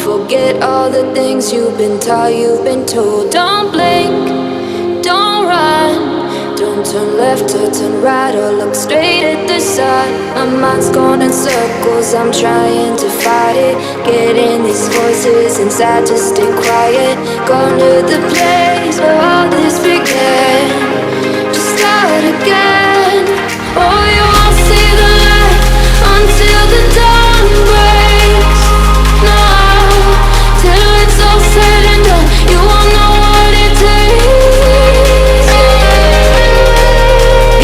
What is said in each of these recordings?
forget all the things you've been taught, you've been told. Don't blink, don't run, don't turn left or turn right or look straight at the sun. My mind's going in circles, I'm trying to fight it. Getting these voices inside to stay quiet. Going to the place where all this began. Just start again. Oh, you won't see the light until the dawn breaks. No, till it's all said and done, you won't know what it takes.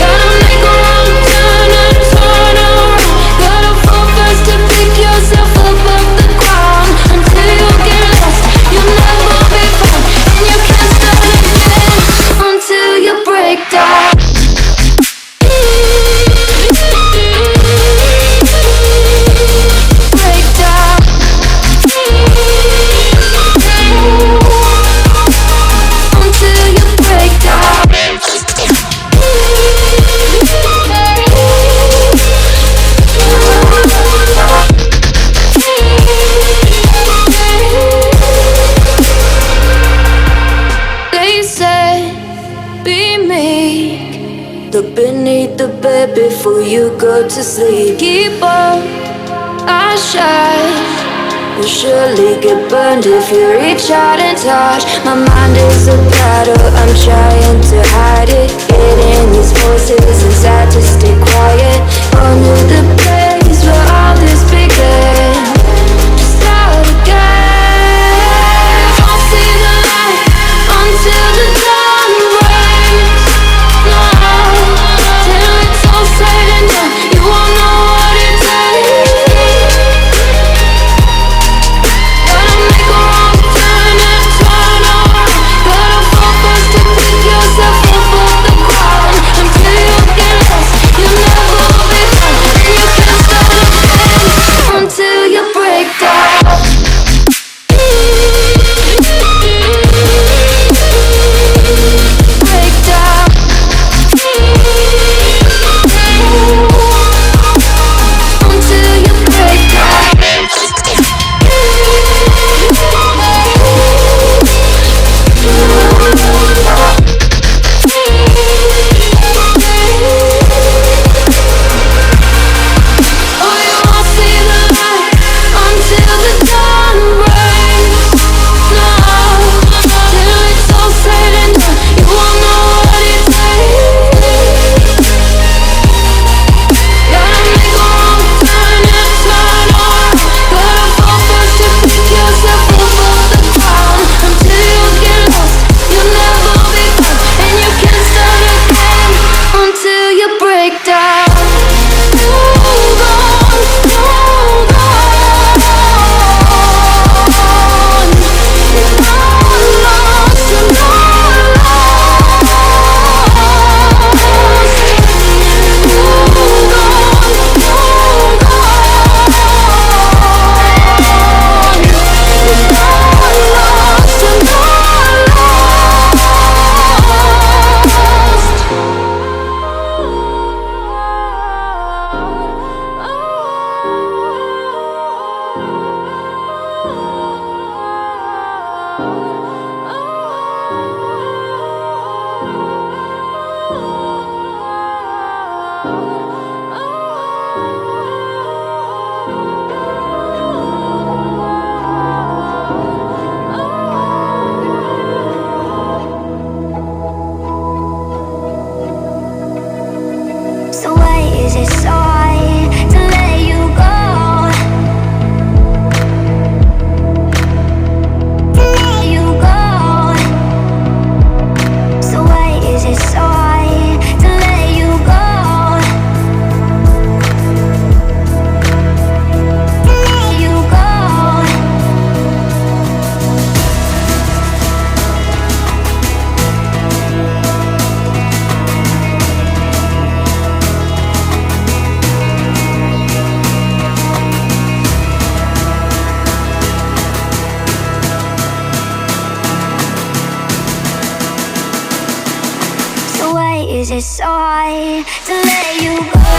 Gotta make a wrong turn and turn around. Gotta fall fast to pick yourself up off the ground. Until you get lost, you'll never be found. And you can't start again until you break down. Look beneath the bed before you go to sleep. Keep on, I shine. You'll surely get burned if you reach out and touch. My mind is a battle, I'm trying to hide it. Getting these voices inside to stay quiet. Only the place where all this began. Just start again. I'll see the light until the dawn breaks. No, till it's all said and done, you won't know what it takes. Gotta make a wrong turn and turn around. Gotta fall fast to pick yourself up off the ground. Until you get lost, you'll never be found. And you can't start again until you break down. Break down. Until you break down. Oh, you won't see the light until the dawn breaks. No, till it's all said and done, you won't know what it takes. Gotta make a wrong turn and turn around. Gotta fall fast to pick yourself up off the ground. Until you get lost, you'll never be found. And you can't start again until you break down. Hold on, hold on. You're not lost, you're not lost. Hold on, hold on. You're not lost, you're not So why is it so hard to let you go? To let you go. So why is it so hard to let you go? To let you go. So why is it so hard to let you go?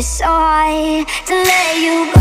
it so hard to let you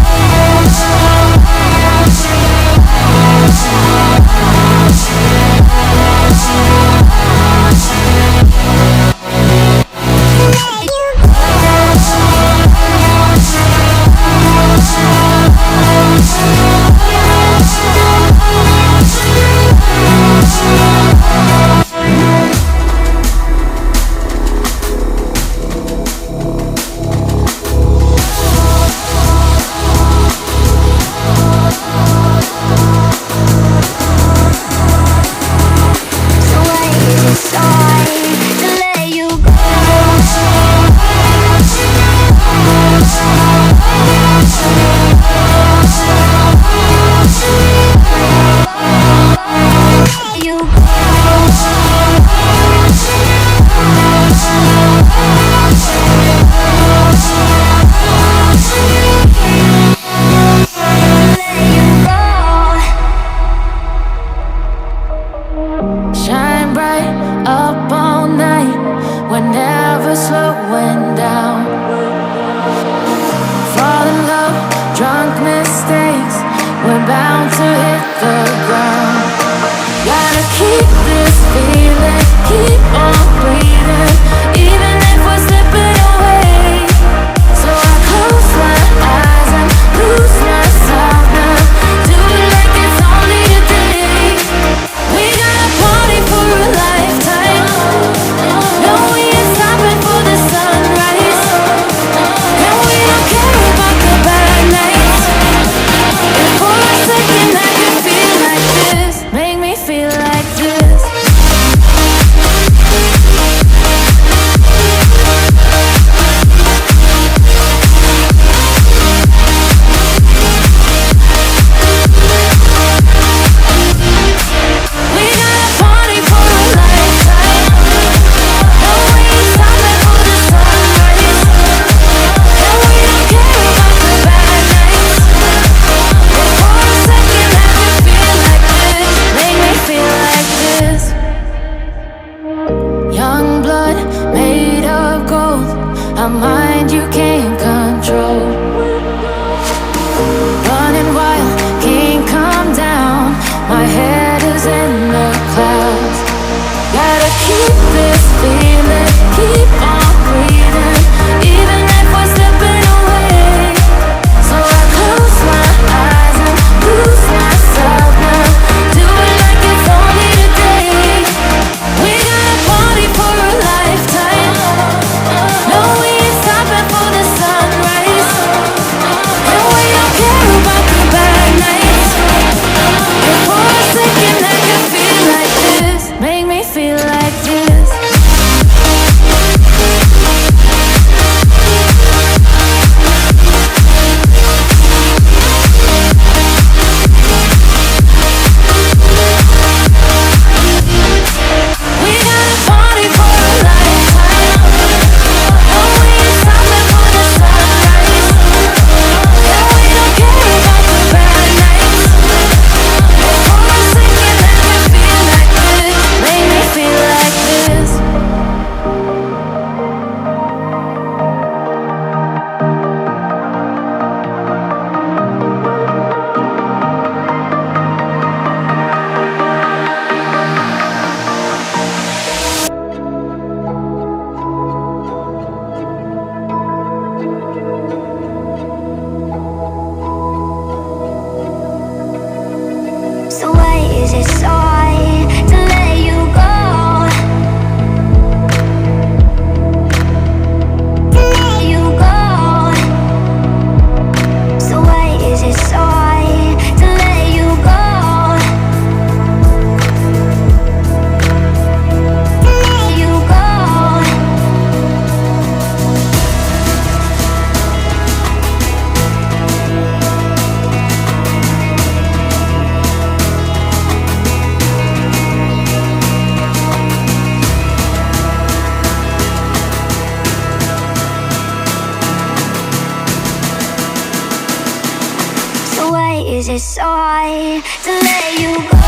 is it so hard to let you go?